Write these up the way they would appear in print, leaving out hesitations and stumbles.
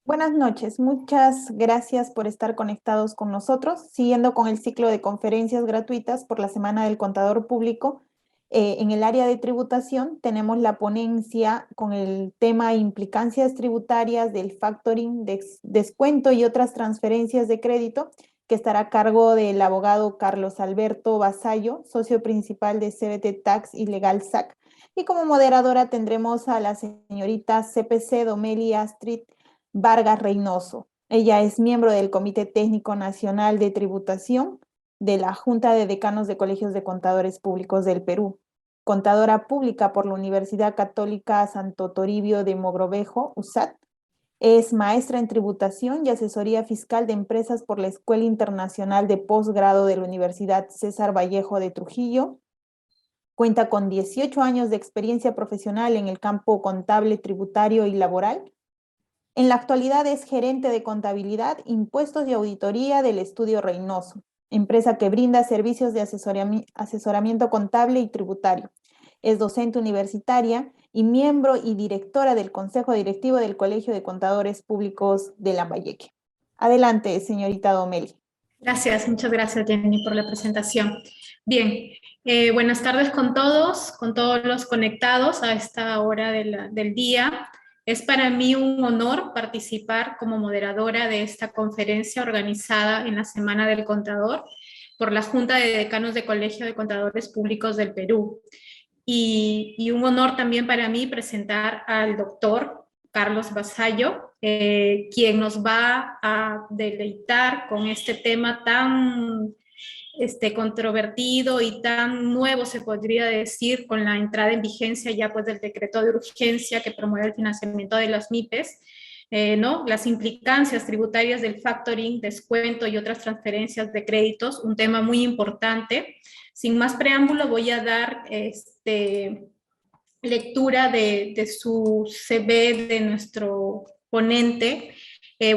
Buenas noches, muchas gracias por estar conectados con nosotros, siguiendo con el ciclo de conferencias gratuitas por la Semana del Contador Público. En el área de tributación tenemos la ponencia con el tema implicancias tributarias del factoring, descuento y otras transferencias de crédito, que estará a cargo del abogado Carlos Alberto Vasallo, socio principal de CBT Tax y Legal SAC. Y como moderadora tendremos a la señorita CPC Domeli Astrid Vargas Reynoso. Ella es miembro del Comité Técnico Nacional de Tributación de la Junta de Decanos de Colegios de Contadores Públicos del Perú, contadora pública por la Universidad Católica Santo Toribio de Mogrovejo, USAT. Es maestra en tributación y asesoría fiscal de empresas por la Escuela Internacional de Posgrado de la Universidad César Vallejo de Trujillo. Cuenta con 18 años de experiencia profesional en el campo contable, tributario y laboral. En la actualidad es gerente de contabilidad, impuestos y auditoría del Estudio Reynoso, empresa que brinda servicios de asesoramiento contable y tributario. Es docente universitaria y miembro y directora del Consejo Directivo del Colegio de Contadores Públicos de Lambayeque. Adelante, señorita Domeli. Gracias, muchas gracias Jenny por la presentación. Bien, buenas tardes con todos los conectados a esta hora del día. Es para mí un honor participar como moderadora de esta conferencia organizada en la Semana del Contador por la Junta de Decanos de Colegio de Contadores Públicos del Perú. Y un honor también para mí presentar al doctor Carlos Vasallo, quien nos va a deleitar con este tema tan controvertido y tan nuevo, se podría decir, con la entrada en vigencia ya pues del decreto de urgencia que promueve el financiamiento de las MIPES, ¿no? Las implicancias tributarias del factoring, descuento y otras transferencias de créditos, un tema muy importante. Sin más preámbulo, voy a dar lectura de su CV de nuestro ponente.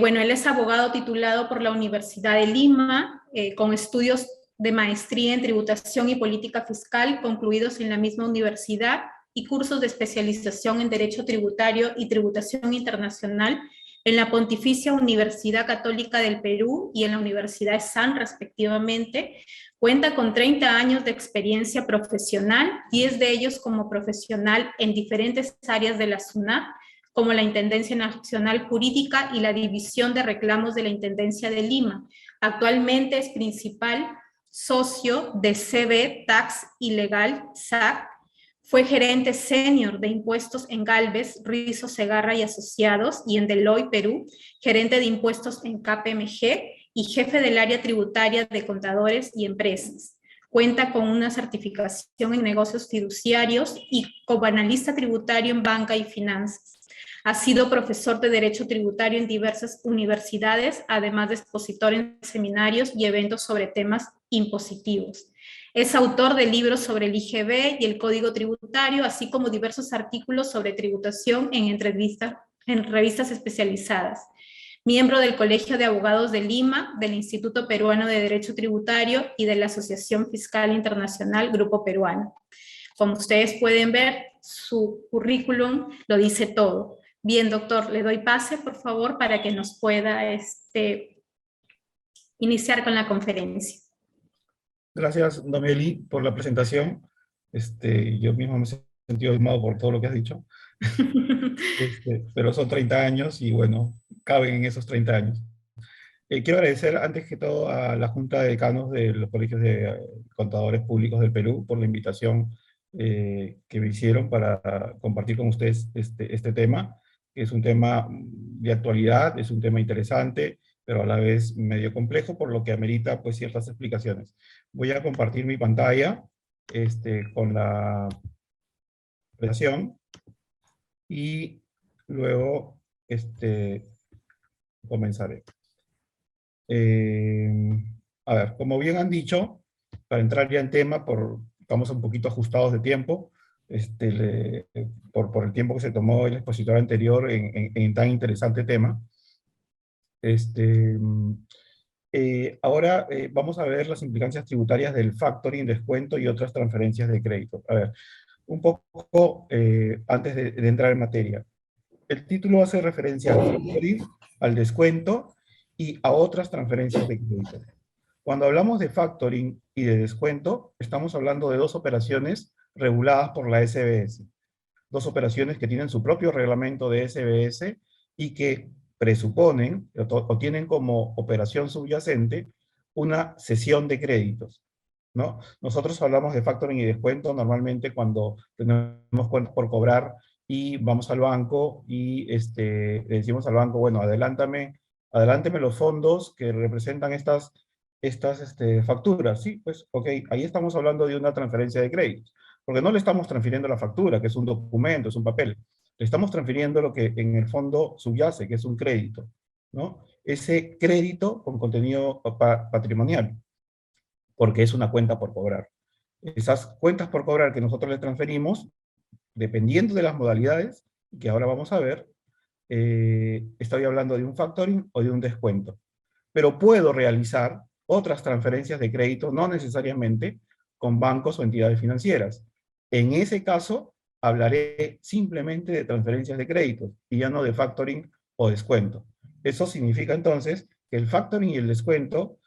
Bueno, él es abogado titulado por la Universidad de Lima, con estudios de maestría en tributación y política fiscal concluidos en la misma universidad y cursos de especialización en Derecho Tributario y Tributación Internacional en la Pontificia Universidad Católica del Perú y en la Universidad de San, respectivamente. Cuenta con 30 años de experiencia profesional, 10 de ellos como profesional en diferentes áreas de la SUNAT, como la Intendencia Nacional Jurídica y la División de Reclamos de la Intendencia de Lima. Actualmente es principal socio de CB Tax y Legal SAC. Fue gerente senior de impuestos en Galvez, Rizo, Segarra y Asociados, y en Deloitte, Perú, gerente de impuestos en KPMG y jefe del área tributaria de contadores y empresas. Cuenta con una certificación en negocios fiduciarios y como analista tributario en banca y finanzas. Ha sido profesor de Derecho Tributario en diversas universidades, además de expositor en seminarios y eventos sobre temas impositivos. Es autor de libros sobre el IGB y el Código Tributario, así como diversos artículos sobre tributación en revistas especializadas. Miembro del Colegio de Abogados de Lima, del Instituto Peruano de Derecho Tributario y de la Asociación Fiscal Internacional Grupo Peruano. Como ustedes pueden ver, su currículum lo dice todo. Bien, doctor, le doy pase, por favor, para que nos pueda iniciar con la conferencia. Gracias, Domeli, por la presentación. Yo mismo me he sentido animado por todo lo que has dicho. Pero son 30 años y bueno, caben en esos 30 años. Quiero agradecer antes que todo a la Junta de Decanos de los Colegios de Contadores Públicos del Perú por la invitación que me hicieron para compartir con ustedes este tema, que es un tema de actualidad, es un tema interesante, pero a la vez medio complejo, por lo que amerita pues ciertas explicaciones. Voy a compartir mi pantalla con la presentación y luego comenzaré. A ver, como bien han dicho, para entrar ya en tema, estamos un poquito ajustados de tiempo, por el tiempo que se tomó el expositor anterior en tan interesante tema. Ahora vamos a ver las implicancias tributarias del factoring, descuento y otras transferencias de crédito. A ver, un poco antes de entrar en materia. El título hace referencia al factoring al descuento y a otras transferencias de crédito. Cuando hablamos de factoring y de descuento, estamos hablando de dos operaciones reguladas por la SBS. Dos operaciones que tienen su propio reglamento de SBS y que presuponen o tienen como operación subyacente una cesión de créditos, ¿no? Nosotros hablamos de factoring y descuento normalmente cuando tenemos cuentas por cobrar y vamos al banco y le decimos al banco, bueno, adelántame los fondos que representan estas facturas. Sí, pues, ok, ahí estamos hablando de una transferencia de créditos, porque no le estamos transfiriendo la factura, que es un documento, es un papel, le estamos transfiriendo lo que en el fondo subyace, que es un crédito, ¿no? Ese crédito con contenido patrimonial, porque es una cuenta por cobrar. Esas cuentas por cobrar que nosotros le transferimos, dependiendo de las modalidades, que ahora vamos a ver, estoy hablando de un factoring o de un descuento. Pero puedo realizar otras transferencias de crédito, no necesariamente con bancos o entidades financieras. En ese caso, hablaré simplemente de transferencias de crédito y ya no de factoring o descuento. Eso significa entonces que el factoring y el descuento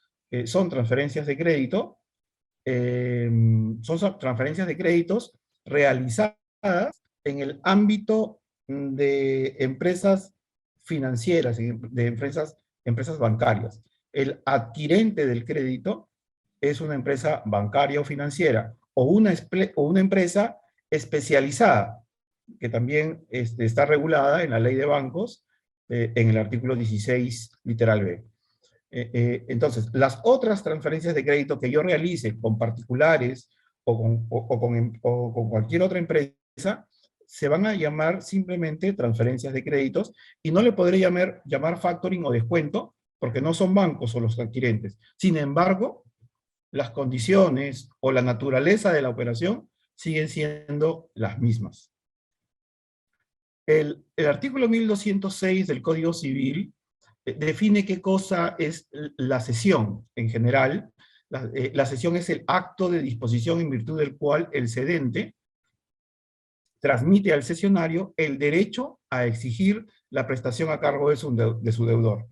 son transferencias de crédito, son transferencias de créditos realizadas en el ámbito de empresas financieras, de empresas bancarias. El adquirente del crédito es una empresa bancaria o financiera, o una empresa especializada, que también está regulada en la ley de bancos, en el artículo 16, literal B. Entonces, las otras transferencias de crédito que yo realice con particulares o con cualquier otra empresa, se van a llamar simplemente transferencias de créditos y no le podré llamar factoring o descuento porque no son bancos o los adquirentes. Sin embargo, las condiciones o la naturaleza de la operación siguen siendo las mismas. El artículo 1206 del Código Civil define qué cosa es la cesión en general. La cesión es el acto de disposición en virtud del cual el cedente transmite al cesionario el derecho a exigir la prestación a cargo de su deudor,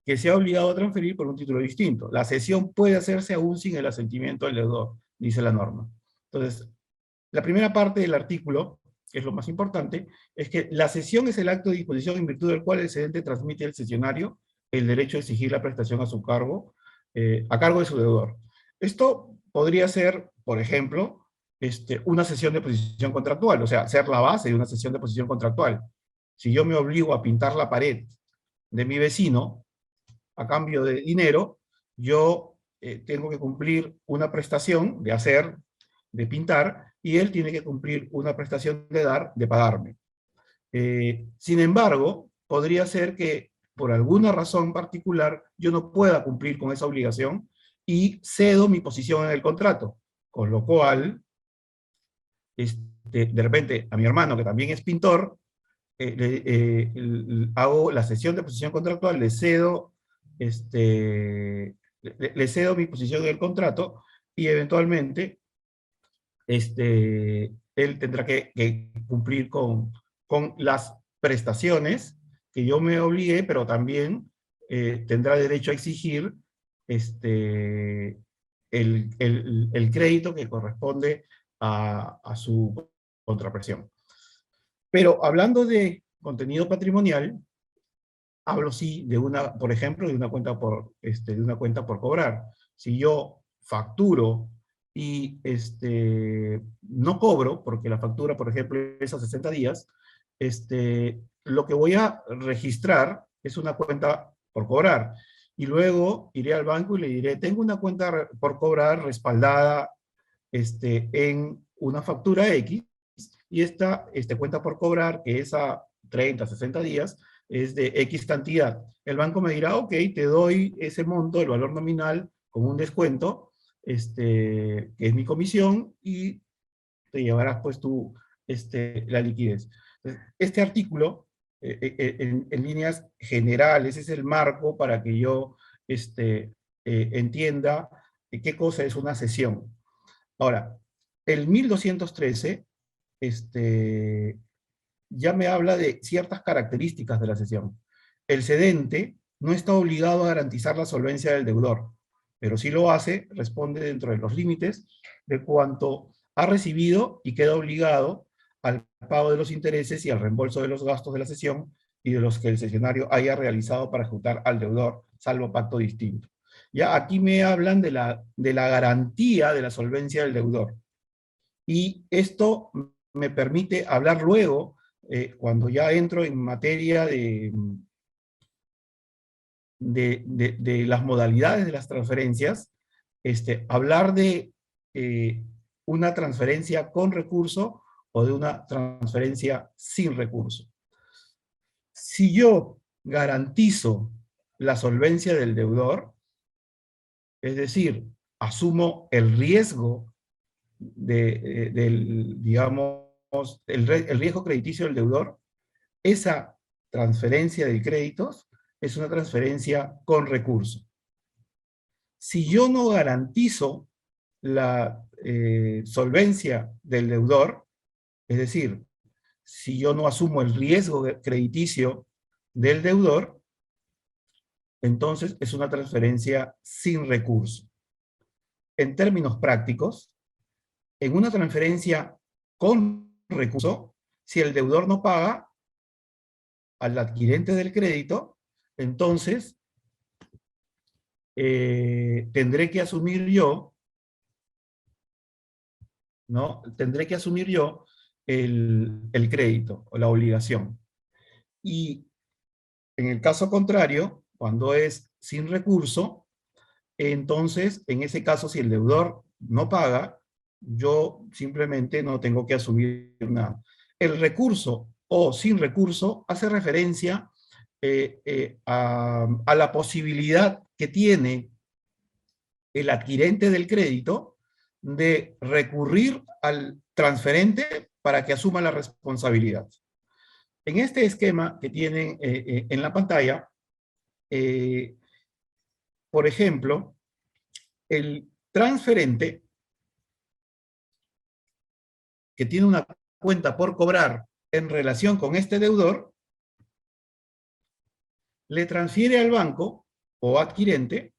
que sea obligado a transferir por un título distinto. La cesión puede hacerse aún sin el asentimiento del deudor, dice la norma. Entonces, la primera parte del artículo, que es lo más importante, es que la cesión es el acto de disposición en virtud del cual el cedente transmite al cesionario el derecho a exigir la prestación a cargo de su deudor. Esto podría ser, por ejemplo, una cesión de posición contractual, o sea, ser la base de una cesión de posición contractual. Si yo me obligo a pintar la pared de mi vecino, a cambio de dinero, yo tengo que cumplir una prestación de pintar, y él tiene que cumplir una prestación de pagarme. Sin embargo, podría ser que por alguna razón particular yo no pueda cumplir con esa obligación y cedo mi posición en el contrato, con lo cual, de repente, a mi hermano, que también es pintor, hago la cesión de posición contractual, le cedo mi posición en el contrato, y eventualmente él tendrá que cumplir con las prestaciones que yo me obligué, pero también tendrá derecho a exigir el crédito que corresponde a su contrapresión. Pero hablando de contenido patrimonial, hablo sí de por ejemplo, de una cuenta por cobrar. Si yo facturo y no cobro, porque la factura, por ejemplo, es a 60 días, lo que voy a registrar es una cuenta por cobrar. Y luego iré al banco y le diré, tengo una cuenta por cobrar respaldada en una factura X, y esta cuenta por cobrar, que es a 30, 60 días, es de X cantidad. El banco me dirá, ok, te doy ese monto, el valor nominal, con un descuento, que es mi comisión, y te llevarás pues tú la liquidez. Este artículo, en líneas generales, es el marco para que yo entienda qué cosa es una cesión. Ahora, el 1213 ya me habla de ciertas características de la cesión. el cedente no está obligado a garantizar la solvencia del deudor, pero si lo hace, responde dentro de los límites de cuanto ha recibido y queda obligado al pago de los intereses y al reembolso de los gastos de la cesión y de los que el cesionario haya realizado para ejecutar al deudor, salvo pacto distinto. Ya aquí me hablan de la garantía de la solvencia del deudor. Y esto me permite hablar luego, cuando ya entro en materia de las modalidades de las transferencias, hablar de una transferencia con recurso o de una transferencia sin recurso. Si yo garantizo la solvencia del deudor, es decir, asumo el riesgo digamos, el riesgo crediticio del deudor, esa transferencia de créditos es una transferencia con recurso. Si yo no garantizo la solvencia del deudor, es decir, si yo no asumo el riesgo crediticio del deudor, entonces es una transferencia sin recurso. En términos prácticos, en una transferencia con recurso, si el deudor no paga al adquirente del crédito, entonces tendré que asumir yo, ¿no? Tendré que asumir yo el crédito o la obligación. Y en el caso contrario, cuando es sin recurso, entonces, en ese caso, si el deudor no paga, yo simplemente no tengo que asumir nada. El recurso o sin recurso hace referencia a la posibilidad que tiene el adquirente del crédito de recurrir al transferente para que asuma la responsabilidad. En este esquema que tienen en la pantalla, por ejemplo, el transferente que tiene una cuenta por cobrar en relación con este deudor, le transfiere al banco o adquirente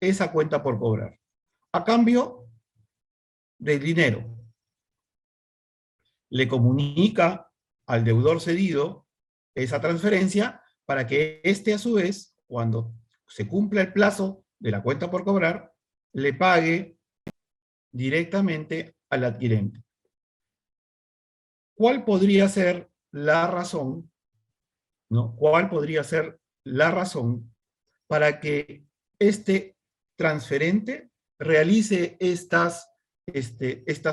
esa cuenta por cobrar, a cambio del dinero. Le comunica al deudor cedido esa transferencia para que éste, a su vez, cuando se cumpla el plazo de la cuenta por cobrar, le pague directamente al adquirente. ¿Cuál podría ser la razón, ¿no? ¿Cuál podría ser la razón para que este transferente realice estas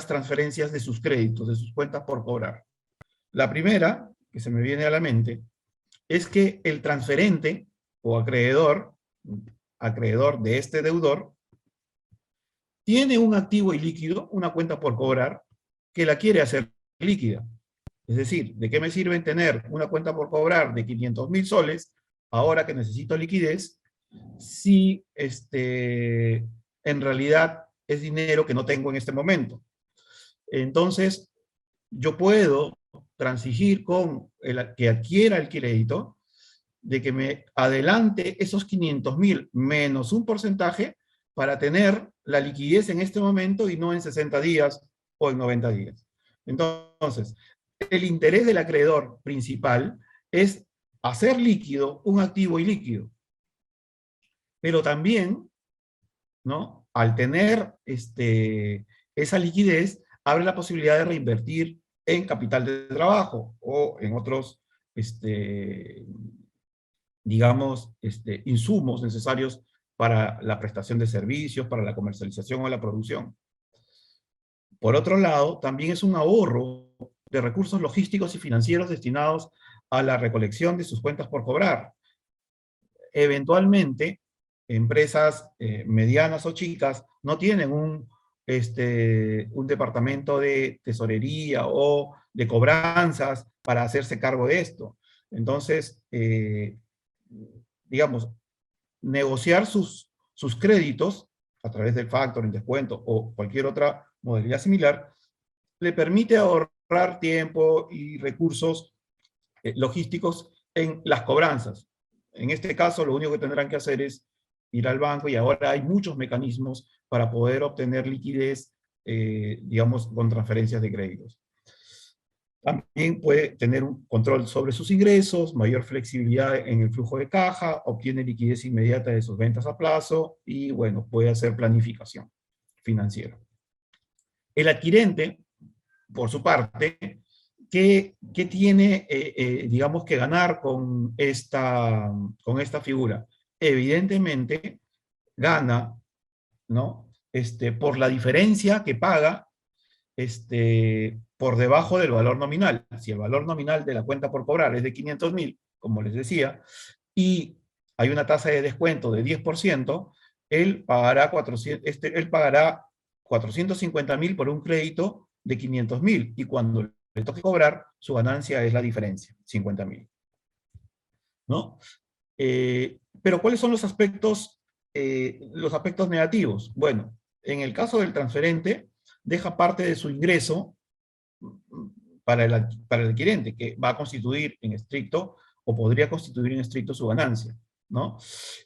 transferencias de sus créditos, de sus cuentas por cobrar? La primera, que se me viene a la mente, es que el transferente o acreedor de este deudor, tiene un activo ilíquido, una cuenta por cobrar, que la quiere hacer líquida. Es decir, ¿de qué me sirve tener una cuenta por cobrar de 500.000 soles, ahora que necesito liquidez, si en realidad es dinero que no tengo en este momento? Entonces, yo puedo transigir con el que adquiera el crédito, de que me adelante esos 500.000 menos un porcentaje para tener la liquidez en este momento y no en 60 días o en 90 días. Entonces, el interés del acreedor principal es hacer líquido un activo ilíquido. Pero también, ¿no?, al tener esa liquidez, abre la posibilidad de reinvertir en capital de trabajo o en otros, digamos, insumos necesarios para la prestación de servicios, para la comercialización o la producción. Por otro lado, también es un ahorro de recursos logísticos y financieros destinados a la recolección de sus cuentas por cobrar. Eventualmente, empresas medianas o chicas no tienen un departamento de tesorería o de cobranzas para hacerse cargo de esto. Entonces, digamos, negociar sus créditos a través del factoring, descuento o cualquier otra modalidad similar, le permite ahorrar tiempo y recursos logísticos en las cobranzas. En este caso, lo único que tendrán que hacer es ir al banco, y ahora hay muchos mecanismos para poder obtener liquidez, digamos, con transferencias de créditos. También puede tener un control sobre sus ingresos, mayor flexibilidad en el flujo de caja, obtiene liquidez inmediata de sus ventas a plazo, y bueno, puede hacer planificación financiera. El adquirente, por su parte, ¿qué tiene, digamos, que ganar con esta figura? Evidentemente, gana, ¿no? Por la diferencia que paga por debajo del valor nominal. Si el valor nominal de la cuenta por cobrar es de 500.000, como les decía, y hay una tasa de descuento de 10%, él pagará 450.000 por un crédito de 500.000, y cuando le toque cobrar, su ganancia es la diferencia, 50.000. ¿No? Pero ¿cuáles son los aspectos negativos? Bueno, en el caso del transferente, deja parte de su ingreso para el adquirente, que va a constituir en estricto, o podría constituir en estricto, su ganancia, ¿no?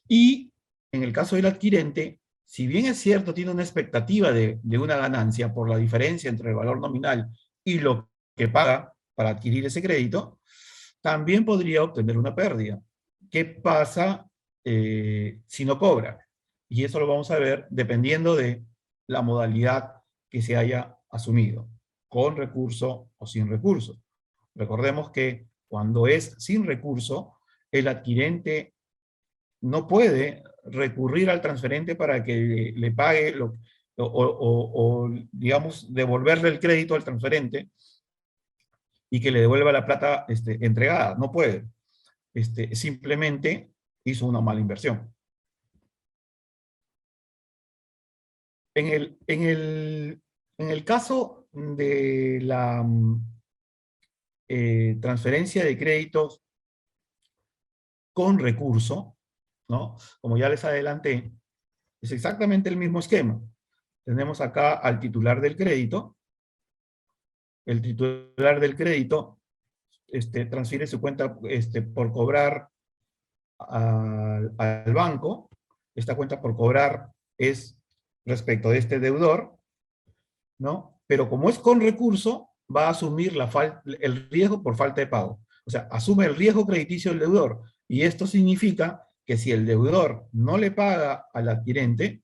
Y en el caso del adquirente, si bien es cierto, tiene una expectativa de una ganancia por la diferencia entre el valor nominal y lo que paga para adquirir ese crédito, también podría obtener una pérdida. ¿Qué pasa si no cobra? Y eso lo vamos a ver dependiendo de la modalidad que se haya asumido, con recurso o sin recurso. Recordemos que cuando es sin recurso, el adquirente no puede recurrir al transferente para que le pague digamos, devolverle el crédito al transferente y que le devuelva la plata entregada. No puede. Simplemente hizo una mala inversión. En el caso de la transferencia de créditos con recurso, ¿no? Como ya les adelanté, es exactamente el mismo esquema. Tenemos acá al titular del crédito. El titular del crédito transfiere su cuenta por cobrar al banco. Esta cuenta por cobrar es respecto de este deudor, ¿no? Pero como es con recurso, va a asumir el riesgo por falta de pago. O sea, asume el riesgo crediticio del deudor. Y esto significa que si el deudor no le paga al adquirente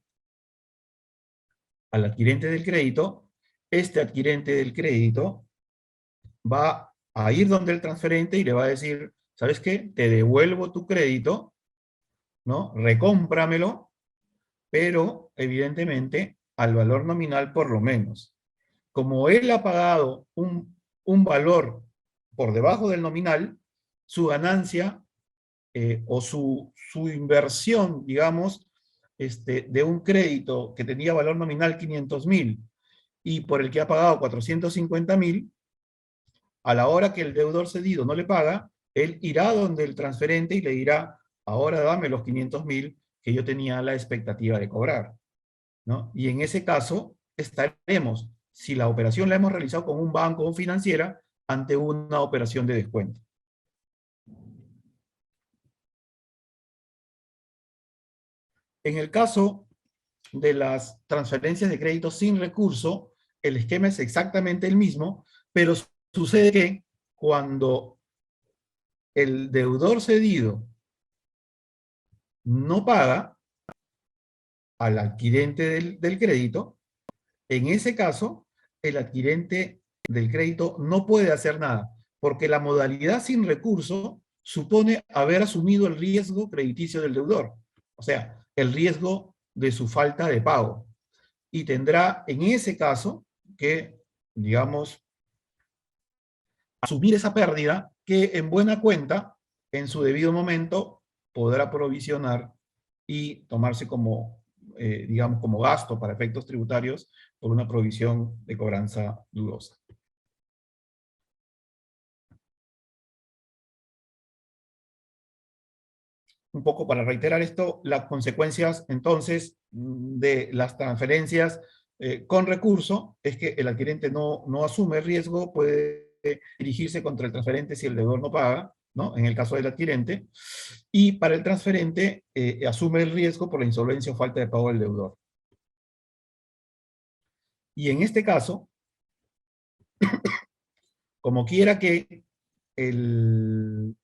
del crédito, este adquirente del crédito va a ir donde el transferente y le va a decir, ¿sabes qué? Te devuelvo tu crédito, ¿no? Recómpramelo, pero evidentemente al valor nominal por lo menos. Como él ha pagado un valor por debajo del nominal, su ganancia o su inversión, digamos, de un crédito que tenía valor nominal 500.000 y por el que ha pagado 450.000, a la hora que el deudor cedido no le paga, él irá donde el transferente y le dirá, ahora dame los 500.000 que yo tenía la expectativa de cobrar, ¿no? Y en ese caso estaremos, si la operación la hemos realizado con un banco o financiera, ante una operación de descuento. En el caso de las transferencias de crédito sin recurso, el esquema es exactamente el mismo, pero sucede que cuando el deudor cedido no paga al adquirente del crédito, en ese caso, el adquirente del crédito no puede hacer nada, porque la modalidad sin recurso supone haber asumido el riesgo crediticio del deudor, o sea, el riesgo de su falta de pago. Y tendrá en ese caso que, digamos, asumir esa pérdida que en buena cuenta, en su debido momento, podrá provisionar y tomarse como, digamos, como gasto para efectos tributarios por una provisión de cobranza dudosa. Un poco para reiterar esto, las consecuencias entonces de las transferencias con recurso es que el adquirente no asume riesgo, puede dirigirse contra el transferente si el deudor no paga, ¿no? En el caso del adquirente, y para el transferente asume el riesgo por la insolvencia o falta de pago del deudor. Y en este caso, como quiera que el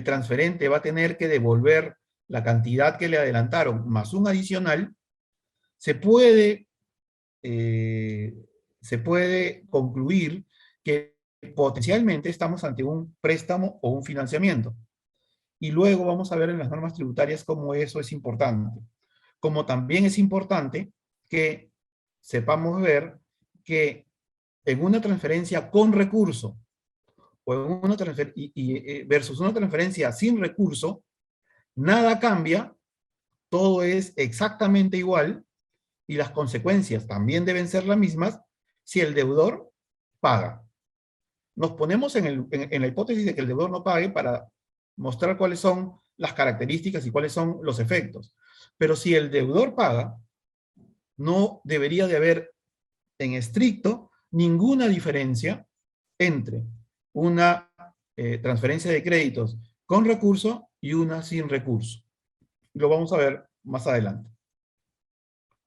transferente va a tener que devolver la cantidad que le adelantaron más un adicional, se puede concluir que potencialmente estamos ante un préstamo o un financiamiento. Y luego vamos a ver en las normas tributarias cómo eso es importante. Como también es importante que sepamos ver que en una transferencia con recurso o en una versus una transferencia sin recurso, nada cambia, todo es exactamente igual y las consecuencias también deben ser las mismas si el deudor paga. Nos ponemos en la hipótesis de que el deudor no pague para mostrar cuáles son las características y cuáles son los efectos. Pero si el deudor paga, no debería de haber en estricto ninguna diferencia entre una transferencia de créditos con recurso y una sin recurso. Lo vamos a ver más adelante.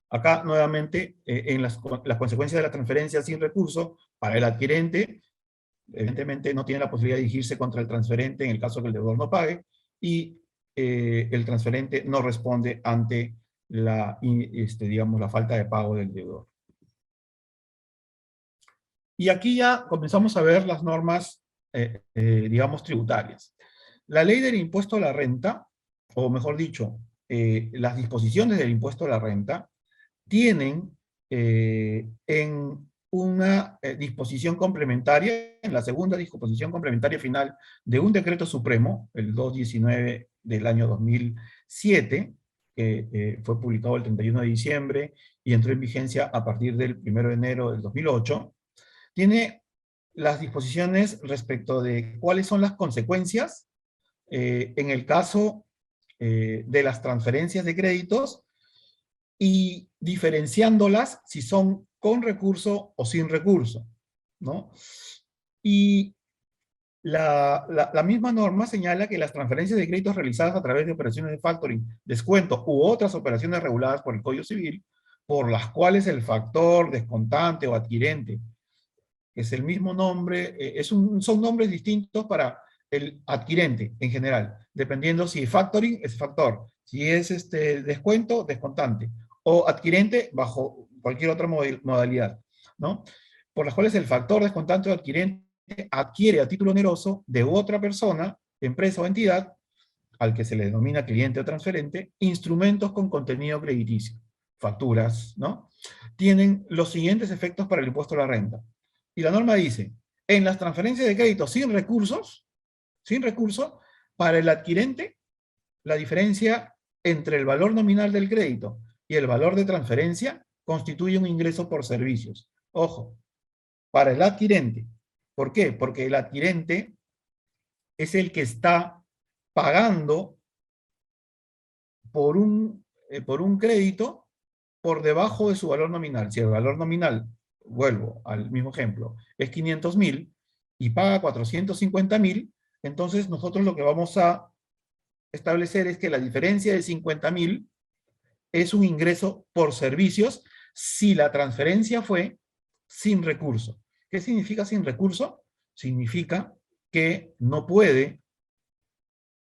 Acá, nuevamente, en las consecuencias de la transferencia sin recurso, para el adquirente, evidentemente no tiene la posibilidad de dirigirse contra el transferente en el caso que el deudor no pague, y el transferente no responde ante digamos, la falta de pago del deudor. Y aquí ya comenzamos a ver las normas, digamos, tributarias. La ley del impuesto a la renta, o mejor dicho, las disposiciones del impuesto a la renta, tienen en una disposición complementaria, en la segunda disposición complementaria final de un decreto supremo, el 219 del año 2007, que fue publicado el 31 de diciembre y entró en vigencia a partir del 1 de enero del 2008, tiene las disposiciones respecto de cuáles son las consecuencias en el caso de las transferencias de créditos y diferenciándolas si son con recurso o sin recurso, ¿no? Y la misma norma señala que las transferencias de créditos realizadas a través de operaciones de factoring, descuento u otras operaciones reguladas por el Código Civil, por las cuales el factor, descontante o adquirente, que es el mismo nombre, son nombres distintos para el adquirente en general, dependiendo si factoring es factor, si es descuento, descontante, o adquirente bajo cualquier otra modalidad, ¿no? Por las cuales el factor, descontante o adquirente adquiere a título oneroso de otra persona, empresa o entidad, al que se le denomina cliente o transferente, instrumentos con contenido crediticio, facturas, ¿no? Tienen los siguientes efectos para el impuesto a la renta. Y la norma dice, en las transferencias de crédito sin recurso, para el adquirente, la diferencia entre el valor nominal del crédito y el valor de transferencia constituye un ingreso por servicios. Ojo, para el adquirente. ¿Por qué? Porque el adquirente es el que está pagando por un crédito por debajo de su valor nominal. Si el valor nominal, vuelvo al mismo ejemplo, es 500.000 y paga 450.000, entonces nosotros lo que vamos a establecer es que la diferencia de 50.000 es un ingreso por servicios si la transferencia fue sin recurso. ¿Qué significa sin recurso? Significa que no puede,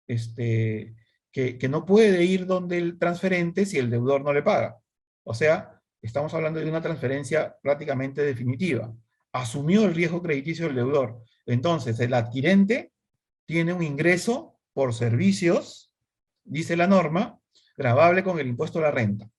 que no puede ir donde el transferente si el deudor no le paga. O sea, estamos hablando de una transferencia prácticamente definitiva. Asumió el riesgo crediticio del deudor. Entonces, el adquirente tiene un ingreso por servicios, dice la norma, gravable con el impuesto a la renta.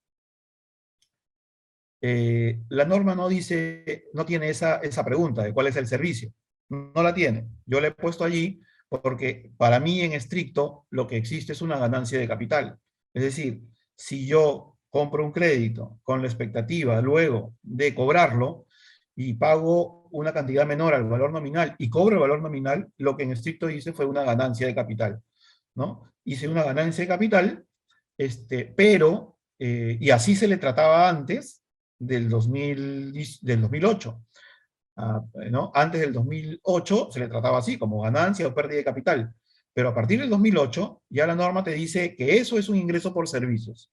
La norma no dice, no tiene esa pregunta de cuál es el servicio. No la tiene. Yo la he puesto allí porque para mí en estricto lo que existe es una ganancia de capital. Es decir, si yo compro un crédito con la expectativa luego de cobrarlo y pago una cantidad menor al valor nominal y cobro el valor nominal, lo que en estricto hice fue una ganancia de capital, ¿no? Hice una ganancia de capital, pero, y así se le trataba antes del 2008. ¿no? Antes del 2008 se le trataba así, como ganancia o pérdida de capital. Pero a partir del 2008, ya la norma te dice que eso es un ingreso por servicios.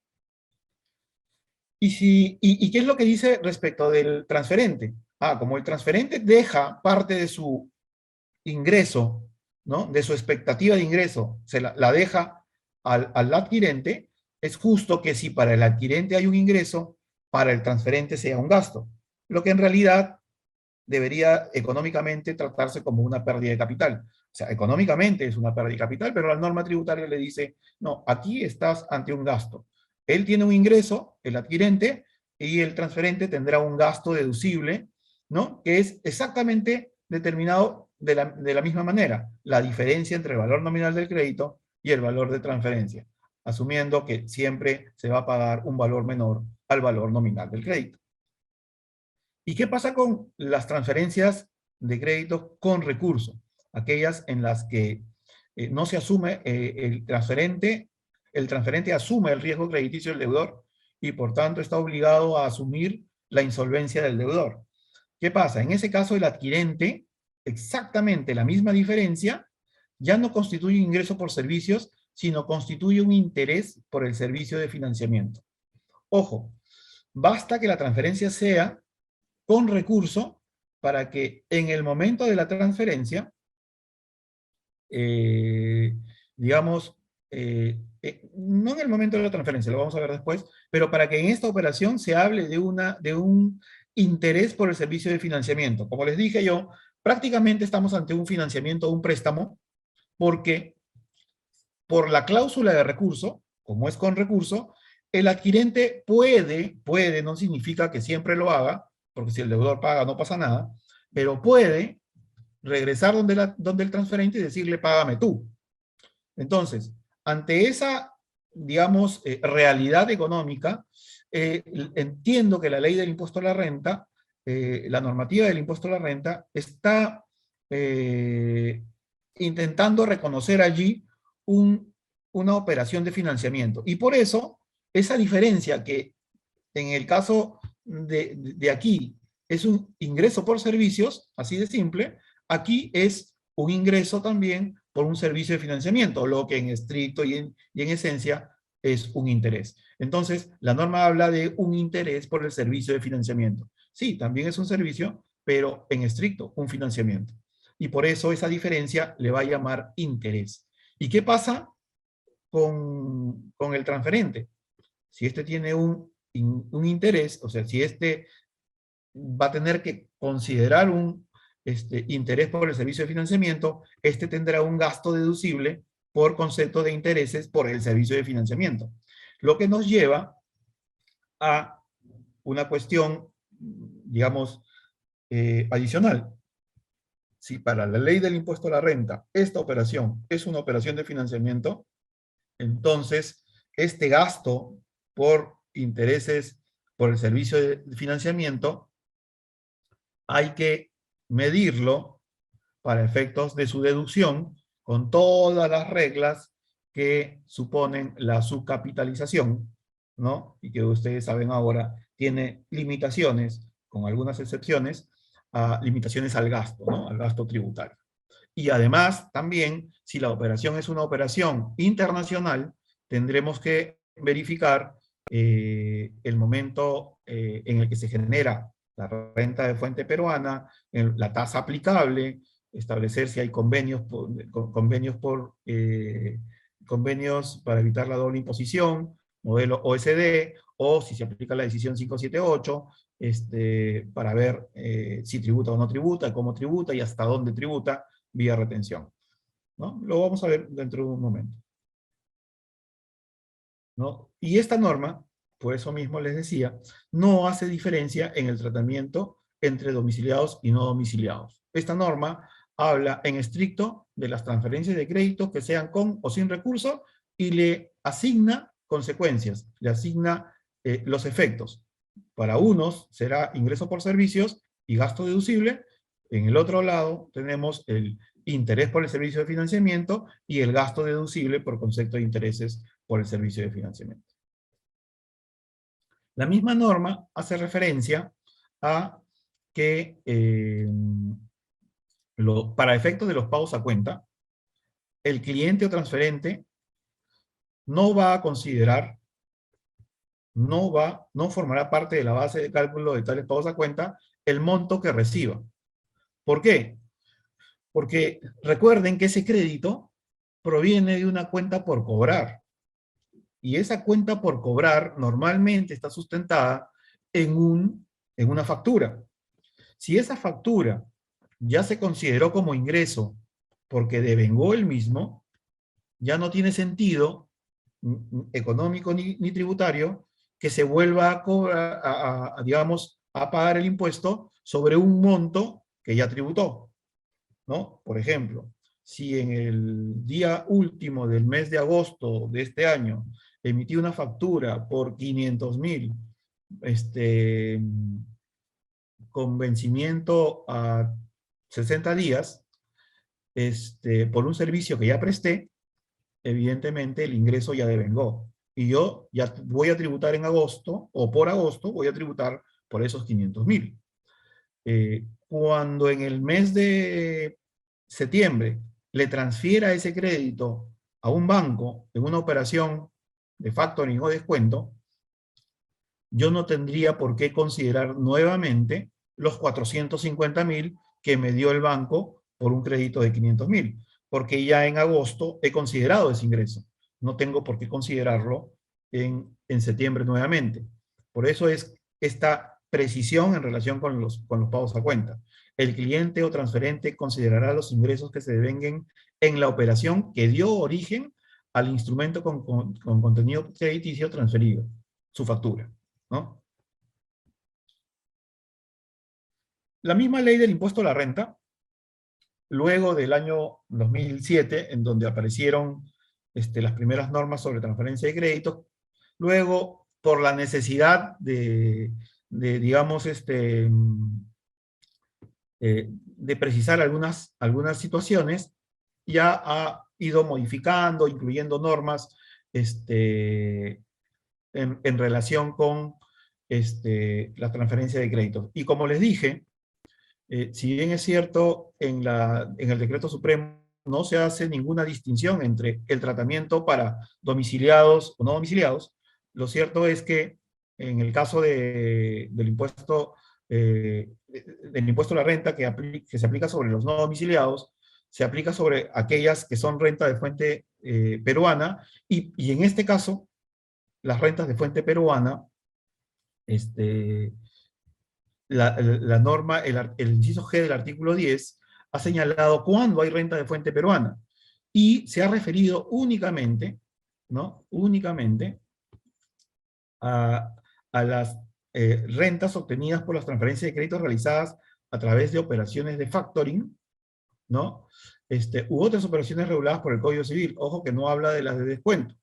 ¿Y qué es lo que dice respecto del transferente? Como el transferente deja parte de su ingreso, ¿no? De su expectativa de ingreso, la deja al adquirente, es justo que si para el adquirente hay un ingreso, para el transferente sea un gasto. Lo que en realidad debería económicamente tratarse como una pérdida de capital. O sea, económicamente es una pérdida de capital, pero la norma tributaria le dice, no, aquí estás ante un gasto. Él tiene un ingreso, el adquirente, y el transferente tendrá un gasto deducible, ¿no? Que es exactamente determinado de la misma manera, la diferencia entre el valor nominal del crédito y el valor de transferencia, asumiendo que siempre se va a pagar un valor menor al valor nominal del crédito. ¿Y qué pasa con las transferencias de crédito con recurso? Aquellas en las que no se asume el transferente asume el riesgo crediticio del deudor y por tanto está obligado a asumir la insolvencia del deudor. ¿Qué pasa? En ese caso el adquirente, exactamente la misma diferencia, ya no constituye un ingreso por servicios, sino constituye un interés por el servicio de financiamiento. Ojo, basta que la transferencia sea con recurso para que en el momento de la transferencia, digamos, no en el momento de la transferencia, lo vamos a ver después, pero para que en esta operación se hable de un interés por el servicio de financiamiento. Como les dije yo, prácticamente estamos ante un financiamiento o un préstamo, porque por la cláusula de recurso, como es con recurso, el adquirente puede, no significa que siempre lo haga, porque si el deudor paga no pasa nada, pero puede regresar donde el transferente y decirle, págame tú. Entonces, ante esa, digamos, realidad económica, entiendo que la ley del impuesto a la renta, la normativa del impuesto a la renta, está intentando reconocer allí una operación de financiamiento. Y por eso, esa diferencia que en el caso de aquí es un ingreso por servicios, así de simple, aquí es un ingreso también por un servicio de financiamiento, lo que en estricto y en esencia es un interés. Entonces, la norma habla de un interés por el servicio de financiamiento. Sí, también es un servicio, pero en estricto, un financiamiento. Y por eso esa diferencia le va a llamar interés. ¿Y qué pasa con el transferente? Si este tiene un interés, o sea, si este va a tener que considerar un interés por el servicio de financiamiento, este tendrá un gasto deducible por concepto de intereses por el servicio de financiamiento. Lo que nos lleva a una cuestión, digamos, adicional. Si para la ley del impuesto a la renta esta operación es una operación de financiamiento, entonces este gasto por intereses por el servicio de financiamiento hay que medirlo para efectos de su deducción con todas las reglas que suponen la subcapitalización, ¿no? Y que ustedes saben ahora tiene limitaciones, con algunas excepciones, limitaciones al gasto, ¿no? Al gasto tributario. Y además, también, si la operación es una operación internacional, tendremos que verificar el momento en el que se genera la renta de fuente peruana, la tasa aplicable, establecer si hay convenios para evitar la doble imposición, modelo OSD, o si se aplica la decisión 578, para ver si tributa o no tributa, cómo tributa y hasta dónde tributa vía retención, ¿no? Lo vamos a ver dentro de un momento, ¿no? Y esta norma, por eso mismo les decía, no hace diferencia en el tratamiento entre domiciliados y no domiciliados. Esta norma habla en estricto de las transferencias de crédito que sean con o sin recurso y le asigna consecuencias, le asigna los efectos. Para unos será ingreso por servicios y gasto deducible. En el otro lado tenemos el interés por el servicio de financiamiento y el gasto deducible por concepto de intereses por el servicio de financiamiento. La misma norma hace referencia a que para efectos de los pagos a cuenta, el cliente o transferente no va a considerar, no formará parte de la base de cálculo de tales pagos a cuenta el monto que reciba. ¿Por qué? Porque recuerden que ese crédito proviene de una cuenta por cobrar. Y esa cuenta por cobrar normalmente está sustentada en una factura. Si esa factura ya se consideró como ingreso porque devengó el mismo, ya no tiene sentido económico ni tributario que se vuelva a cobrar, digamos, a pagar el impuesto sobre un monto que ya tributó, ¿no? Por ejemplo, si en el día último del mes de agosto de este año emití una factura por 500.000, con vencimiento a 60 días, por un servicio que ya presté, evidentemente el ingreso ya devengó. Y yo ya voy a tributar en agosto, o por agosto, voy a tributar por esos 500.000. Cuando en el mes de septiembre le transfiera ese crédito a un banco en una operación de factoring o descuento, yo no tendría por qué considerar nuevamente los 450.000 que me dio el banco por un crédito de 500.000, porque ya en agosto he considerado ese ingreso. No tengo por qué considerarlo en septiembre nuevamente. Por eso es esta precisión en relación con los pagos a cuenta. El cliente o transferente considerará los ingresos que se devenguen en la operación que dio origen al instrumento con contenido crediticio transferido, su factura, ¿no? La misma ley del impuesto a la renta, luego del año 2007, en donde aparecieron las primeras normas sobre transferencia de créditos, luego, por la necesidad digamos, de precisar algunas situaciones, ya ha ido modificando, incluyendo normas en relación con la transferencia de créditos. Y como les dije, si bien es cierto, en el Decreto Supremo no se hace ninguna distinción entre el tratamiento para domiciliados o no domiciliados, lo cierto es que en el caso del impuesto a la renta que se aplica sobre los no domiciliados, se aplica sobre aquellas que son renta de fuente peruana, y en este caso, las rentas de fuente peruana, la norma, el inciso G del artículo 10, ha señalado cuándo hay renta de fuente peruana, y se ha referido únicamente, ¿no? Únicamente a las rentas obtenidas por las transferencias de créditos realizadas a través de operaciones de factoring, ¿no? U otras operaciones reguladas por el Código Civil. Ojo que no habla de las de descuento,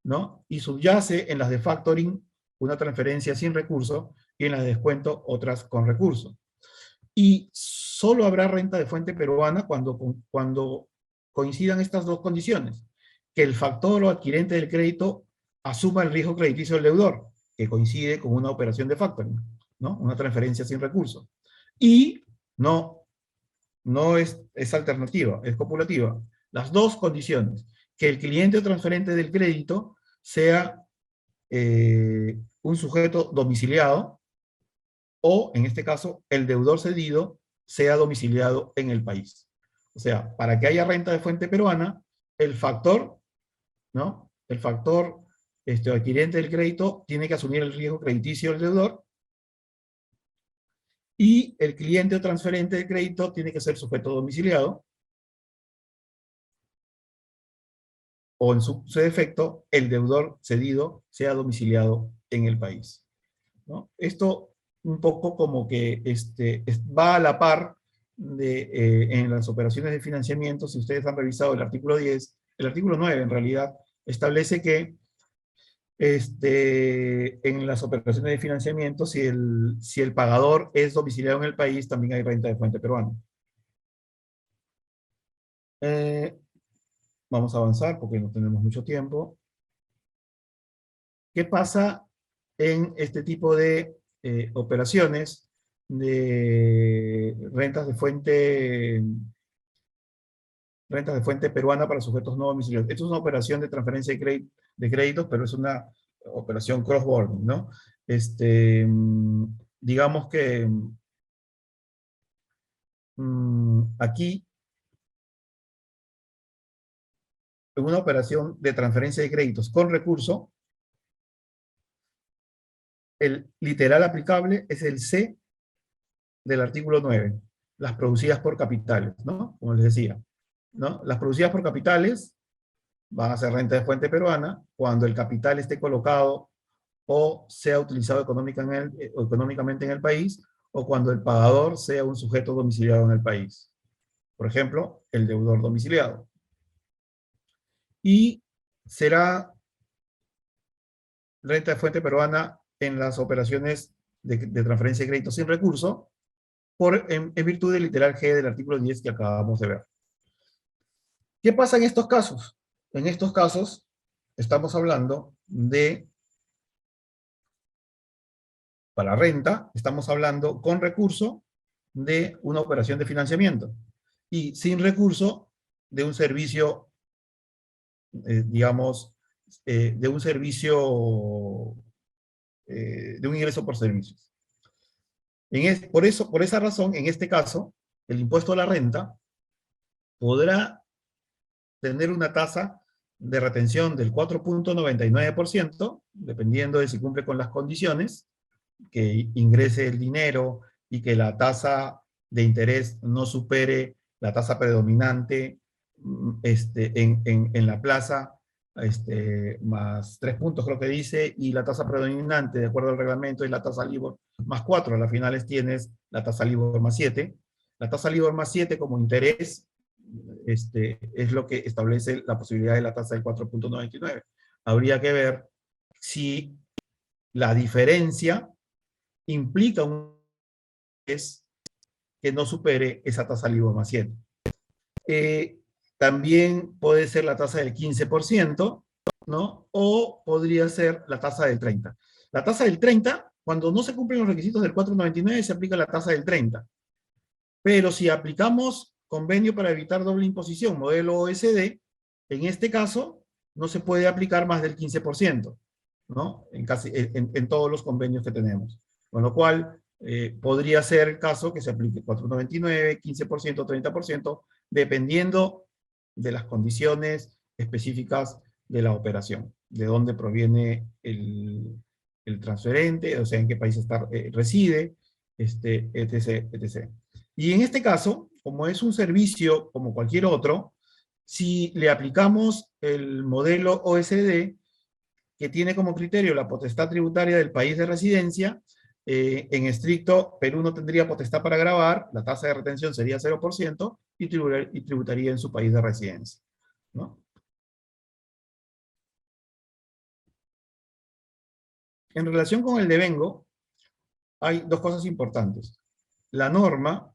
¿no? Y subyace en las de factoring una transferencia sin recurso y en las de descuento otras con recurso. Y solo habrá renta de fuente peruana cuando coincidan estas dos condiciones: que el factor o adquirente del crédito asuma el riesgo crediticio del deudor, que coincide con una operación de factoring, ¿no? Una transferencia sin recurso. Y no es alternativa, es copulativa. Las dos condiciones: que el cliente o transferente del crédito sea un sujeto domiciliado, o, en este caso, el deudor cedido sea domiciliado en el país. O sea, para que haya renta de fuente peruana, el factor, ¿no? El factor adquirente del crédito tiene que asumir el riesgo crediticio del deudor, y el cliente o transferente del crédito tiene que ser sujeto domiciliado, o en su defecto, el deudor cedido sea domiciliado en el país, ¿no? Esto un poco como que va a la par en las operaciones de financiamiento. Si ustedes han revisado el artículo 10, el artículo 9 en realidad, establece que en las operaciones de financiamiento, si el pagador es domiciliado en el país, también hay renta de fuente peruana. Vamos a avanzar porque no tenemos mucho tiempo. ¿Qué pasa en este tipo de operaciones de rentas de fuente rentas de fuente peruana para sujetos no domiciliados. Esto es una operación de transferencia de créditos, pero es una operación cross-border, ¿no? Digamos que aquí, en una operación de transferencia de créditos con recurso, el literal aplicable es el C del artículo 9, las producidas por capitales, ¿no? Como les decía, ¿no? Las producidas por capitales van a ser renta de fuente peruana cuando el capital esté colocado o sea utilizado económicamente en el país, o cuando el pagador sea un sujeto domiciliado en el país. Por ejemplo, el deudor domiciliado. Y será renta de fuente peruana en las operaciones de transferencia de crédito sin recurso, en virtud del literal G del artículo 10 que acabamos de ver. ¿Qué pasa en estos casos? En estos casos estamos hablando de, para renta, estamos hablando con recurso de una operación de financiamiento y sin recurso de un servicio, digamos, de un servicio, de un ingreso por servicios. Por esa razón, en este caso, el impuesto a la renta podrá tener una tasa de retención del 4.99%, dependiendo de si cumple con las condiciones, que ingrese el dinero y que la tasa de interés no supere la tasa predominante en la plaza, más 3 puntos creo que dice, y la tasa predominante, de acuerdo al reglamento, es la tasa LIBOR más 4, a las finales tienes la tasa LIBOR más 7. La tasa LIBOR más 7 como interés es lo que establece la posibilidad de la tasa del 4.99. Habría que ver si la diferencia implica un interés que no supere esa tasa LIBOR más 7. También puede ser la tasa del 15%, ¿no? O podría ser la tasa del 30%. La tasa del 30%, cuando no se cumplen los requisitos del 4.99, se aplica la tasa del 30%. Pero si aplicamos convenio para evitar doble imposición, modelo OECD, en este caso no se puede aplicar más del 15%, ¿no? En todos los convenios que tenemos. Con lo cual, podría ser el caso que se aplique 4.99, 15%, 30%, dependiendo de las condiciones específicas de la operación, de dónde proviene el transferente, o sea, en qué país reside, etc., etc. Y en este caso, como es un servicio como cualquier otro, si le aplicamos el modelo OECD, que tiene como criterio la potestad tributaria del país de residencia, en estricto, Perú no tendría potestad para gravar, la tasa de retención sería 0% y tributaría en su país de residencia, ¿no? En relación con el devengo, hay dos cosas importantes. La norma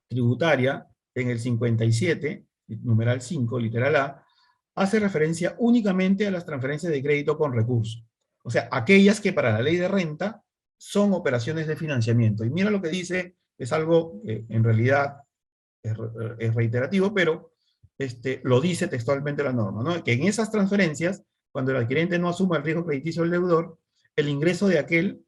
tributaria, en el 57, numeral 5, literal A, hace referencia únicamente a las transferencias de crédito con recurso. O sea, aquellas que para la ley de renta son operaciones de financiamiento. Y mira lo que dice, es algo que en realidad es reiterativo, pero lo dice textualmente la norma, ¿no? Que en esas transferencias, cuando el adquirente no asuma el riesgo crediticio del deudor, el ingreso de aquel,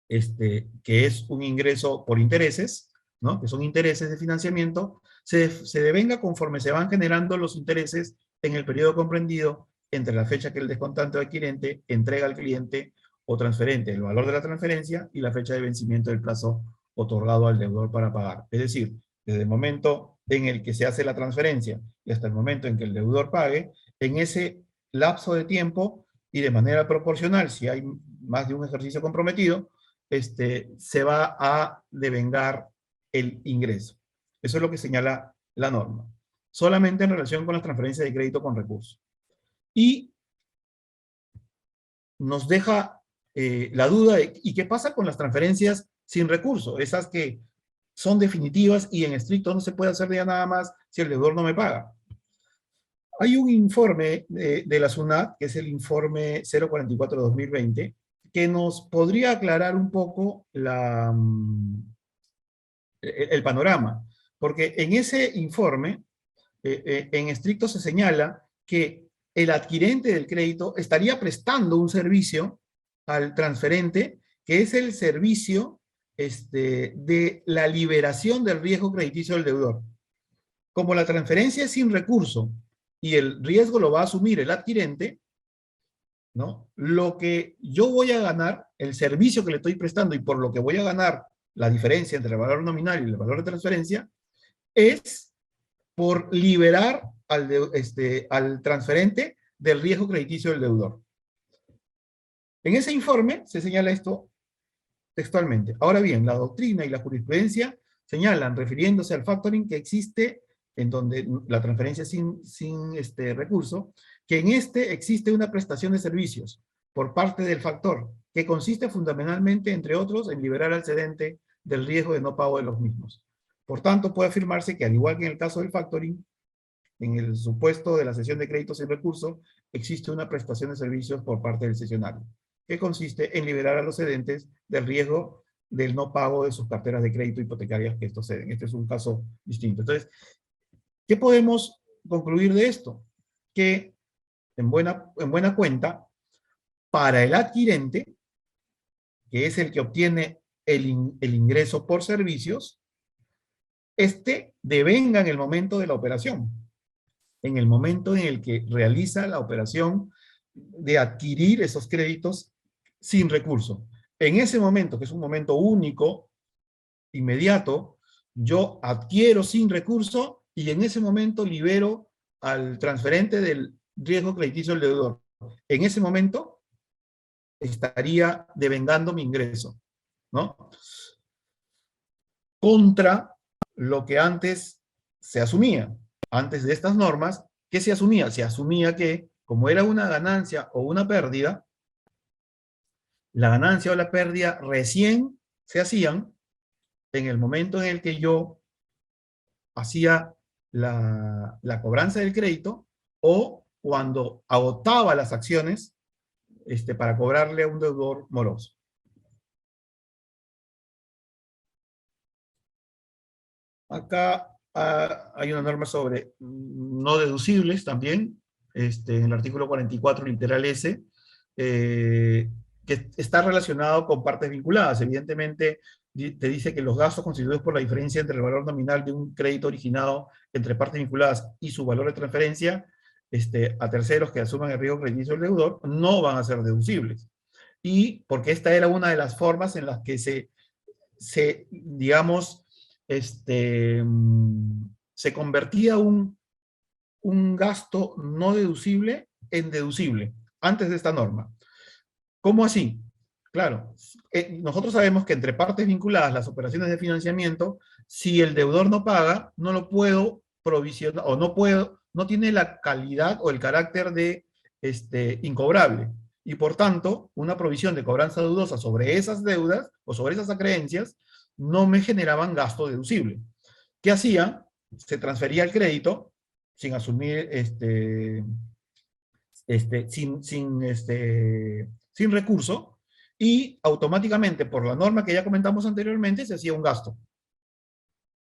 que es un ingreso por intereses, ¿no? Que son intereses de financiamiento, se devenga conforme se van generando los intereses en el periodo comprendido entre la fecha que el descontante o adquirente entrega al cliente o transferente el valor de la transferencia y la fecha de vencimiento del plazo otorgado al deudor para pagar. Es decir, desde el momento en el que se hace la transferencia y hasta el momento en que el deudor pague, en ese lapso de tiempo y de manera proporcional, si hay más de un ejercicio comprometido, se va a devengar el ingreso. Eso es lo que señala la norma. Solamente en relación con las transferencias de crédito con recursos. Y nos deja la duda de ¿y qué pasa con las transferencias sin recurso? Esas que son definitivas y en estricto no se puede hacer ya nada más si el deudor no me paga. Hay un informe de la SUNAT, que es el informe 044-2020, que nos podría aclarar un poco el panorama. Porque en ese informe en estricto se señala que el adquirente del crédito estaría prestando un servicio al transferente, que es el servicio de la liberación del riesgo crediticio del deudor. Como la transferencia es sin recurso y el riesgo lo va a asumir el adquirente, ¿no? Lo que yo voy a ganar, el servicio que le estoy prestando y por lo que voy a ganar la diferencia entre el valor nominal y el valor de transferencia, es por liberar al transferente del riesgo crediticio del deudor. En ese informe se señala esto textualmente. Ahora bien, la doctrina y la jurisprudencia señalan, refiriéndose al factoring, que existe, en donde la transferencia sin recurso, que en existe una prestación de servicios por parte del factor, que consiste fundamentalmente, entre otros, en liberar al cedente del riesgo de no pago de los mismos. Por tanto, puede afirmarse que, al igual que en el caso del factoring, en el supuesto de la cesión de créditos sin recurso, existe una prestación de servicios por parte del cesionario, que consiste en liberar a los cedentes del riesgo del no pago de sus carteras de crédito hipotecarias que estos ceden. Este es un caso distinto. Entonces, ¿qué podemos concluir de esto? Que, en buena cuenta, para el adquirente, que es el que obtiene el ingreso por servicios, devenga en el momento de la operación, en el momento en el que realiza la operación de adquirir esos créditos sin recurso. En ese momento, que es un momento único, inmediato, yo adquiero sin recurso y en ese momento libero al transferente del riesgo crediticio del deudor. En ese momento estaría devengando mi ingreso, ¿no? Contra lo que antes se asumía. Antes de estas normas, ¿qué se asumía? Se asumía que, como era una ganancia o una pérdida, la ganancia o la pérdida recién se hacían en el momento en el que yo hacía la cobranza del crédito o cuando agotaba las acciones para cobrarle a un deudor moroso. Acá hay una norma sobre no deducibles también, en el artículo 44, literal S, que está relacionado con partes vinculadas. Evidentemente, te dice que los gastos constituidos por la diferencia entre el valor nominal de un crédito originado entre partes vinculadas y su valor de transferencia a terceros que asuman el riesgo crediticio del deudor no van a ser deducibles. Y porque esta era una de las formas en las que digamos, se convertía un gasto no deducible en deducible antes de esta norma. ¿Cómo así? Claro, nosotros sabemos que entre partes vinculadas, las operaciones de financiamiento, si el deudor no paga, no lo puedo provisionar, o no tiene la calidad o el carácter de incobrable. Y por tanto, una provisión de cobranza deudosa sobre esas deudas o sobre esas acreencias no me generaban gasto deducible. ¿Qué hacía? Se transfería el crédito sin asumir, sin recurso, y automáticamente, por la norma que ya comentamos anteriormente, se hacía un gasto.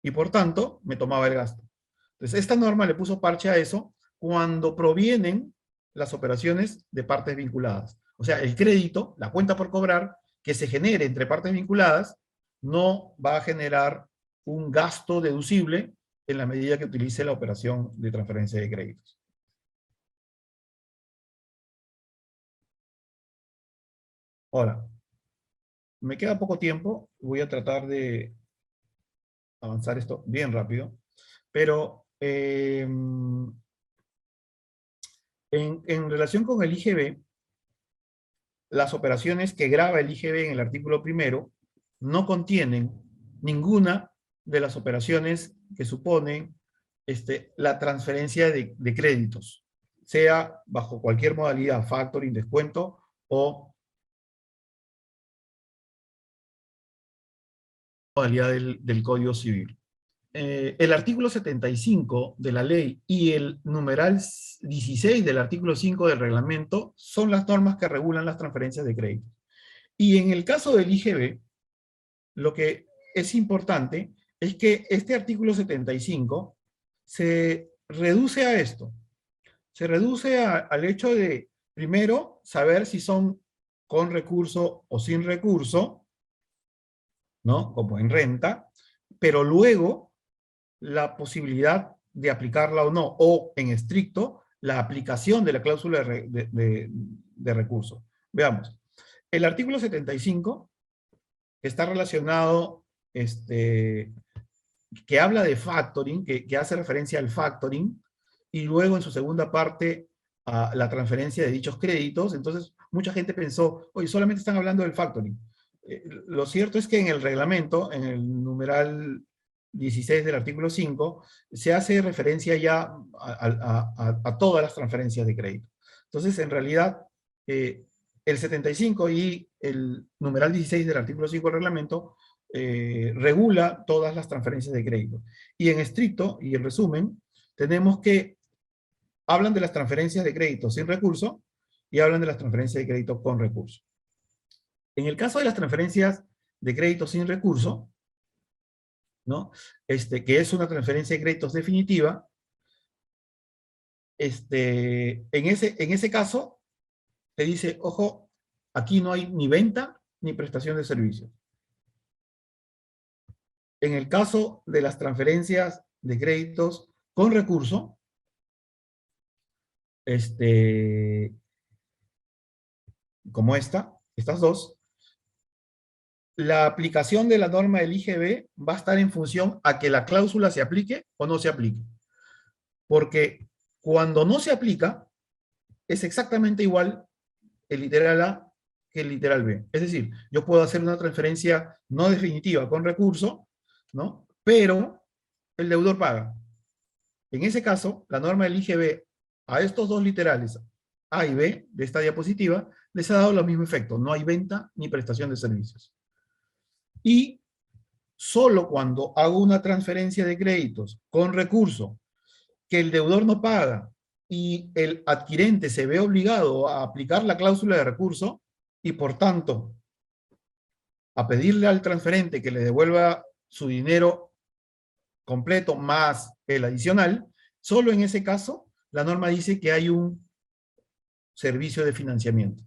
Y por tanto, me tomaba el gasto. Entonces, esta norma le puso parche a eso cuando provienen las operaciones de partes vinculadas. O sea, el crédito, la cuenta por cobrar, que se genere entre partes vinculadas, no va a generar un gasto deducible en la medida que utilice la operación de transferencia de créditos. Ahora, me queda poco tiempo, voy a tratar de avanzar esto bien rápido, pero en relación con el IGB, las operaciones que grava el IGB en el artículo 1 no contienen ninguna de las operaciones que suponen la transferencia de créditos, sea bajo cualquier modalidad, factoring, descuento o modalidad del Código Civil. El artículo 75 de la ley y el numeral 16 del artículo 5 del reglamento son las normas que regulan las transferencias de crédito. Y en el caso del IGB, lo que es importante es que este artículo 75 se reduce a esto. Se reduce al hecho de, primero, saber si son con recurso o sin recurso, ¿no? Como en renta, pero luego la posibilidad de aplicarla o no, o en estricto, la aplicación de la cláusula de recurso. Veamos. El artículo 75 está relacionado, que habla de factoring, que hace referencia al factoring, y luego en su segunda parte a la transferencia de dichos créditos. Entonces, mucha gente pensó, oye, solamente están hablando del factoring. Lo cierto es que en el reglamento, en el numeral 16 del artículo 5, se hace referencia ya a todas las transferencias de crédito. Entonces, en realidad, el 75 y el numeral 16 del artículo 5 del reglamento regula todas las transferencias de crédito. Y en estricto, y en resumen, tenemos que hablan de las transferencias de crédito sin recurso y hablan de las transferencias de crédito con recurso. En el caso de las transferencias de crédito sin recurso, ¿no? Que es una transferencia de créditos definitiva, en ese caso, te dice, ojo, aquí no hay ni venta ni prestación de servicios. En el caso de las transferencias de créditos con recurso, como estas dos, la aplicación de la norma del IGB va a estar en función a que la cláusula se aplique o no se aplique. Porque cuando no se aplica, es exactamente igual el literal A que el literal B. Es decir, yo puedo hacer una transferencia no definitiva con recurso, ¿no? Pero el deudor paga. En ese caso, la norma del IGB a estos dos literales, A y B, de esta diapositiva, les ha dado el mismo efecto. No hay venta ni prestación de servicios. Y solo cuando hago una transferencia de créditos con recurso que el deudor no paga y el adquirente se ve obligado a aplicar la cláusula de recurso y por tanto a pedirle al transferente que le devuelva su dinero completo más el adicional, solo en ese caso la norma dice que hay un servicio de financiamiento.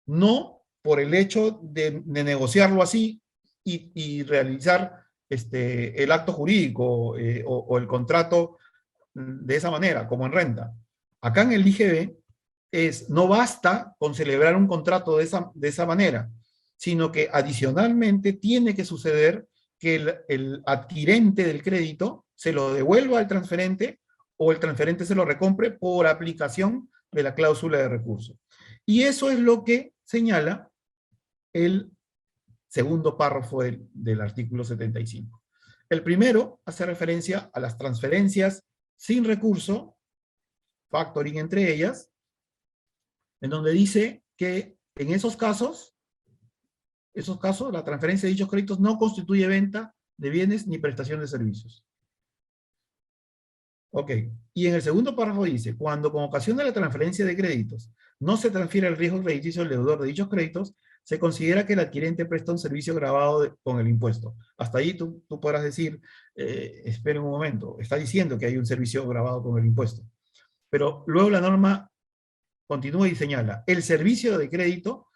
No por el hecho de negociarlo así y realizar el acto jurídico o el contrato de esa manera, como en renta. Acá en el IGB no basta con celebrar un contrato de esa manera, sino que adicionalmente tiene que suceder que el adquirente del crédito se lo devuelva al transferente o el transferente se lo recompre por aplicación de la cláusula de recurso. Y eso es lo que señala el segundo párrafo del artículo 75. El primero hace referencia a las transferencias sin recurso, factoring entre ellas, en donde dice que en esos casos, la transferencia de dichos créditos no constituye venta de bienes ni prestación de servicios. Ok, y en el segundo párrafo dice, cuando con ocasión de la transferencia de créditos no se transfiere el riesgo crediticio del deudor de dichos créditos, se considera que el adquirente presta un servicio grabado con el impuesto. Hasta ahí tú podrás decir, espera un momento, está diciendo que hay un servicio grabado con el impuesto. Pero luego la norma continúa y señala, el servicio de crédito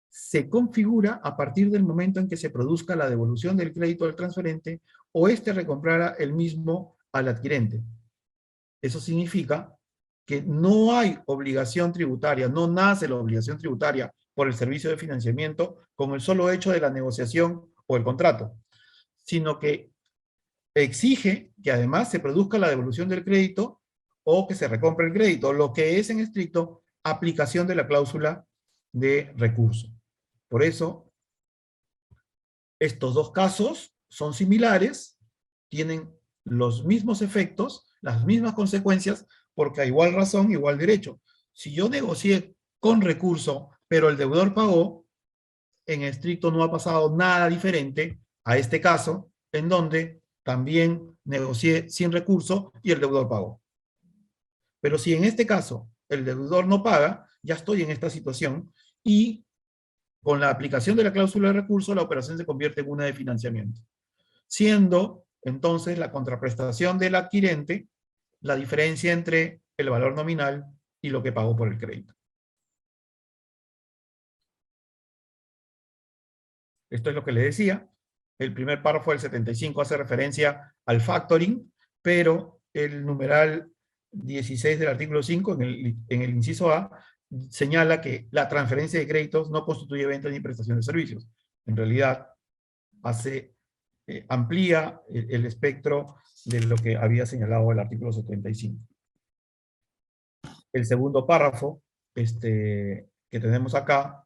se configura a partir del momento en que se produzca la devolución del crédito al transferente o éste recomprara el mismo al adquirente. Eso significa que no hay obligación tributaria, no nace la obligación tributaria por el servicio de financiamiento con el solo hecho de la negociación o el contrato, sino que exige que además se produzca la devolución del crédito o que se recompre el crédito, lo que es en estricto aplicación de la cláusula de recurso. Por eso, estos dos casos son similares, tienen los mismos efectos, las mismas consecuencias, porque a igual razón, igual derecho. Si yo negocié con recurso, pero el deudor pagó, en estricto no ha pasado nada diferente a este caso, en donde también negocié sin recurso y el deudor pagó. Pero si en este caso el deudor no paga, ya estoy en esta situación y con la aplicación de la cláusula de recurso, la operación se convierte en una de financiamiento. Siendo entonces la contraprestación del adquirente, la diferencia entre el valor nominal y lo que pagó por el crédito. Esto es lo que le decía. El primer párrafo del 75 hace referencia al factoring, pero el numeral 16 del artículo 5, en el inciso A, señala que la transferencia de créditos no constituye venta ni prestación de servicios. En realidad, amplía el espectro de lo que había señalado el artículo 75. El segundo párrafo que tenemos acá,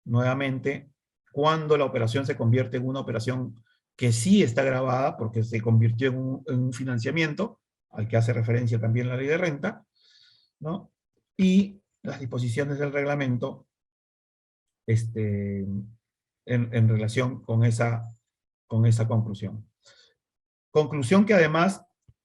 nuevamente, cuando la operación se convierte en una operación que sí está grabada, porque se convirtió en un financiamiento, al que hace referencia también la ley de renta, ¿no? Y las disposiciones del reglamento en relación con esa conclusión. Conclusión que además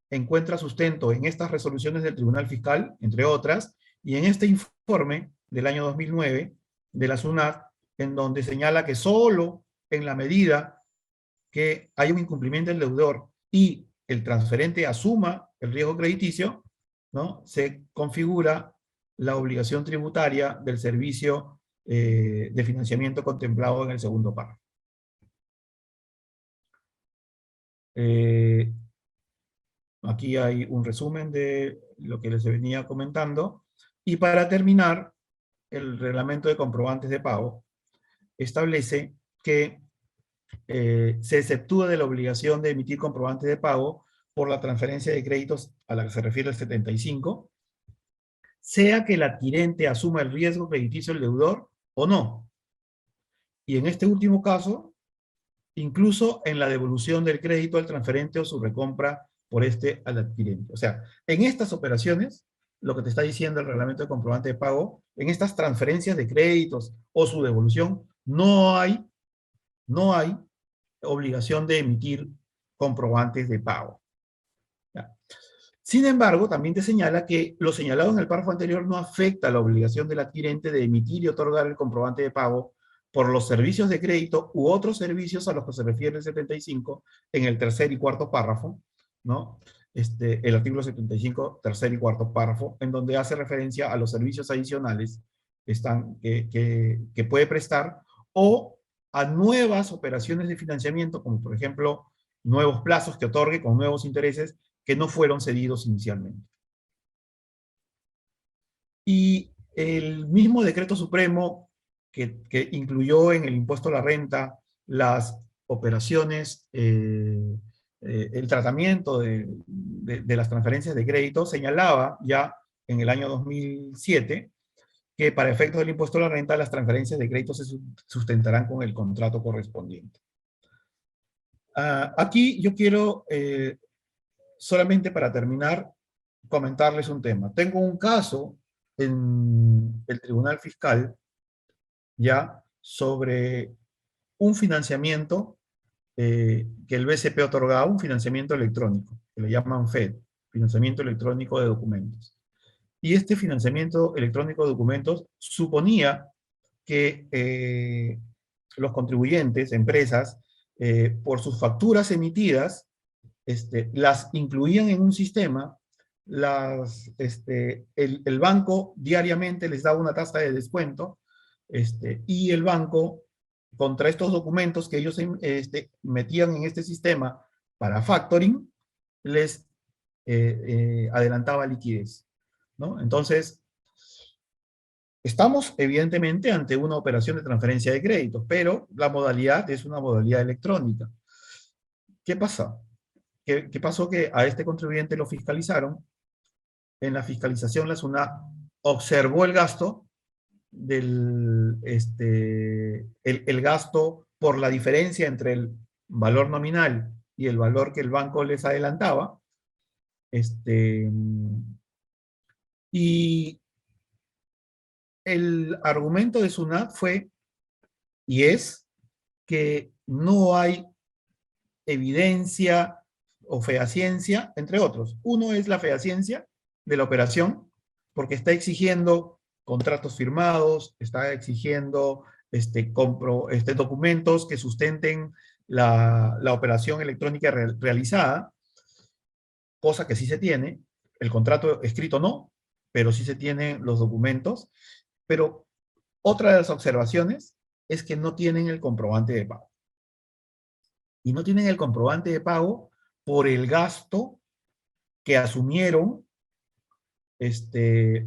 encuentra sustento en estas resoluciones del Tribunal Fiscal, entre otras, y en este informe del año 2009 de la SUNAT, en donde señala que solo en la medida que hay un incumplimiento del deudor y el transferente asuma el riesgo crediticio, ¿no?, se configura la obligación tributaria del servicio de financiamiento contemplado en el segundo párrafo. Aquí hay un resumen de lo que les venía comentando. Y para terminar, el reglamento de comprobantes de pago establece que se exceptúa de la obligación de emitir comprobantes de pago por la transferencia de créditos a la que se refiere el 75, sea que el adquirente asuma el riesgo crediticio del deudor o no. Y en este último caso, incluso en la devolución del crédito al transferente o su recompra por al adquirente. O sea, en estas operaciones, lo que te está diciendo el reglamento de comprobante de pago, en estas transferencias de créditos o su devolución, no hay obligación de emitir comprobantes de pago. ¿Ya? Sin embargo, también te señala que lo señalado en el párrafo anterior no afecta a la obligación del adquirente de emitir y otorgar el comprobante de pago por los servicios de crédito u otros servicios a los que se refiere el 75 en el tercer y cuarto párrafo, ¿no? El artículo 75, tercer y cuarto párrafo, en donde hace referencia a los servicios adicionales que puede prestar, o a nuevas operaciones de financiamiento, como por ejemplo, nuevos plazos que otorgue con nuevos intereses que no fueron cedidos inicialmente. Y el mismo decreto supremo que incluyó en el impuesto a la renta las operaciones, el tratamiento de las transferencias de crédito, señalaba ya en el año 2007 que para efectos del impuesto a la renta las transferencias de crédito se sustentarán con el contrato correspondiente. Aquí yo quiero, solamente para terminar, comentarles un tema. Tengo un caso en el Tribunal Fiscal ya sobre un financiamiento que el BCP otorgaba, un financiamiento electrónico, que le llaman FED, financiamiento electrónico de documentos. Y este financiamiento electrónico de documentos suponía que los contribuyentes, empresas, por sus facturas emitidas, las incluían en un sistema, el banco diariamente les daba una tasa de descuento, y el banco, contra estos documentos que ellos metían en este sistema para factoring, les adelantaba liquidez, ¿no? Entonces, estamos evidentemente ante una operación de transferencia de créditos, pero la modalidad es una modalidad electrónica. ¿Qué pasa? ¿Qué pasó? Que a este contribuyente lo fiscalizaron. En la fiscalización la SUNAT observó el gasto el gasto por la diferencia entre el valor nominal y el valor que el banco les adelantaba, y el argumento de SUNAT fue, y es, que no hay evidencia o fehaciencia, entre otros. Uno es la fehaciencia de la operación, porque está exigiendo contratos firmados, está exigiendo documentos que sustenten la operación electrónica realizada, cosa que sí se tiene, el contrato escrito no, pero sí se tienen los documentos. Pero otra de las observaciones es que no tienen el comprobante de pago. Y no tienen el comprobante de pago por el gasto que asumieron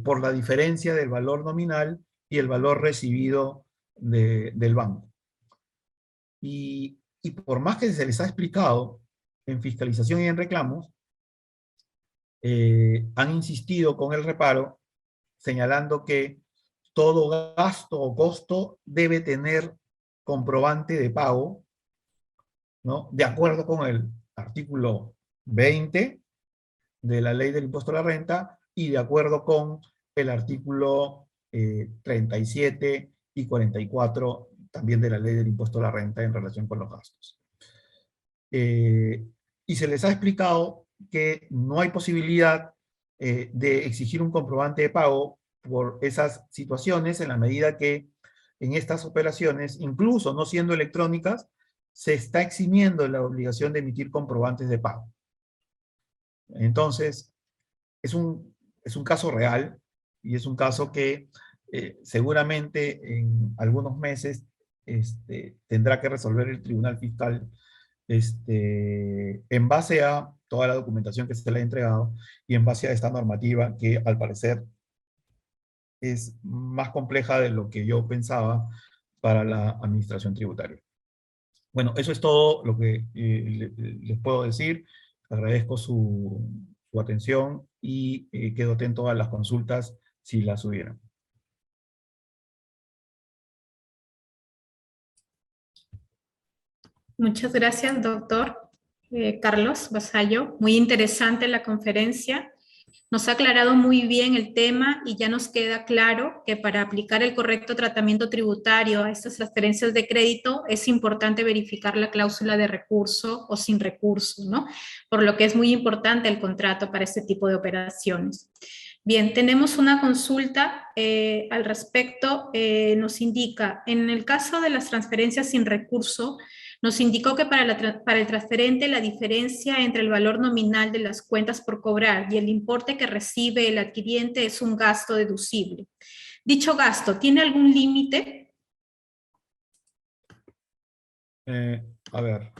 por la diferencia del valor nominal y el valor recibido del banco. Y por más que se les ha explicado en fiscalización y en reclamos, han insistido con el reparo, señalando que todo gasto o costo debe tener comprobante de pago, ¿no? De acuerdo con el artículo 20 de la Ley del Impuesto a la Renta y de acuerdo con el artículo 37 y 44 también de la Ley del Impuesto a la Renta en relación con los gastos. Y se les ha explicado que no hay posibilidad de exigir un comprobante de pago por esas situaciones en la medida que en estas operaciones, incluso no siendo electrónicas, se está eximiendo la obligación de emitir comprobantes de pago. Entonces, es un caso real y es un caso que seguramente en algunos meses tendrá que resolver el Tribunal Fiscal en base a toda la documentación que se le ha entregado y en base a esta normativa que al parecer es más compleja de lo que yo pensaba para la administración tributaria. Bueno, eso es todo lo que les puedo decir. Agradezco su atención y quedo atento a las consultas si las hubieran. Muchas gracias, doctor Carlos Vasallo. Muy interesante la conferencia. Nos ha aclarado muy bien el tema y ya nos queda claro que para aplicar el correcto tratamiento tributario a estas transferencias de crédito es importante verificar la cláusula de recurso o sin recurso, ¿no? Por lo que es muy importante el contrato para este tipo de operaciones. Bien, tenemos una consulta al respecto. Nos indica, en el caso de las transferencias sin recurso, nos indicó que para el transferente la diferencia entre el valor nominal de las cuentas por cobrar y el importe que recibe el adquiriente es un gasto deducible. ¿Dicho gasto tiene algún límite? A ver.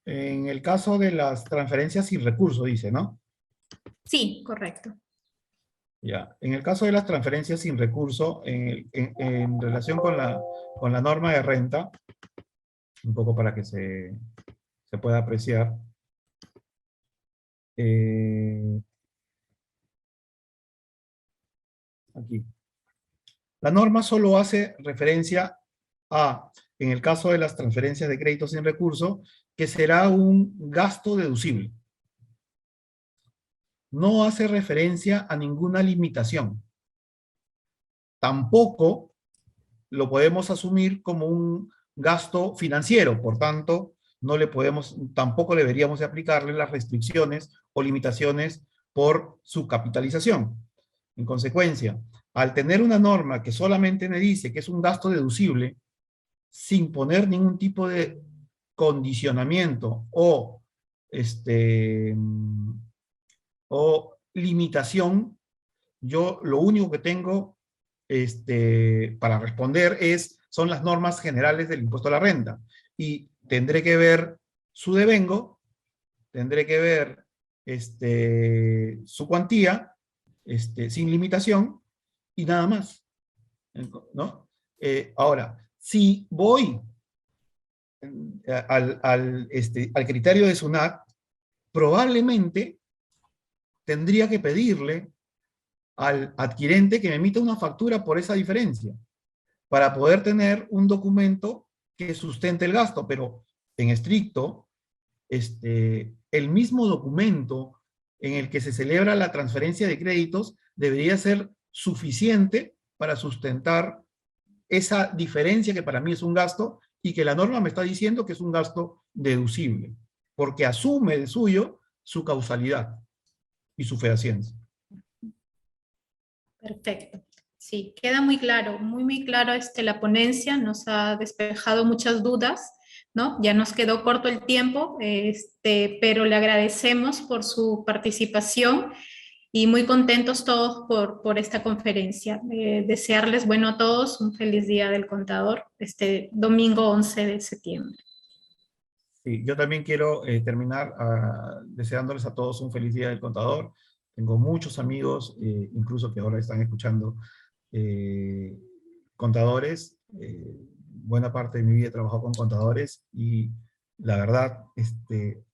En el caso de las transferencias sin recurso, dice, ¿no? Sí, correcto. Ya. En el caso de las transferencias sin recurso, en relación con la norma de renta, un poco para que se pueda apreciar, aquí. La norma solo hace referencia a, en el caso de las transferencias de crédito sin recurso, que será un gasto deducible. No hace referencia a ninguna limitación. Tampoco lo podemos asumir como un gasto financiero, por tanto, tampoco deberíamos aplicarle las restricciones o limitaciones por su capitalización. En consecuencia, al tener una norma que solamente me dice que es un gasto deducible, sin poner ningún tipo de condicionamiento o limitación, yo lo único que tengo para responder son las normas generales del impuesto a la renta. Y tendré que ver su devengo, tendré que ver su cuantía, sin limitación, y nada más, ¿no? Ahora, si voy al criterio de SUNAT, probablemente tendría que pedirle al adquirente que me emita una factura por esa diferencia, para poder tener un documento que sustente el gasto, pero en estricto, el mismo documento en el que se celebra la transferencia de créditos debería ser suficiente para sustentar esa diferencia que para mí es un gasto y que la norma me está diciendo que es un gasto deducible, porque asume de suyo su causalidad y su fehaciencia. Perfecto. Sí, queda muy claro, muy claro la ponencia, nos ha despejado muchas dudas. ¿no? Ya nos quedó corto el tiempo, pero le agradecemos por su participación y muy contentos todos por esta conferencia. Desearles, bueno, a todos un feliz Día del Contador, este domingo 11 de septiembre. Sí, yo también quiero terminar deseándoles a todos un feliz Día del Contador. Tengo muchos amigos, incluso que ahora están escuchando, contadores. Buena parte de mi vida he trabajado con contadores y la verdad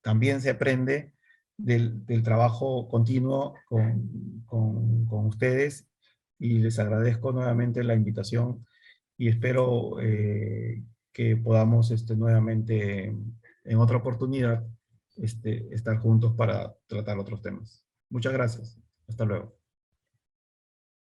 también se aprende del trabajo continuo con ustedes y les agradezco nuevamente la invitación y espero que podamos nuevamente en otra oportunidad estar juntos para tratar otros temas. Muchas gracias. Hasta luego.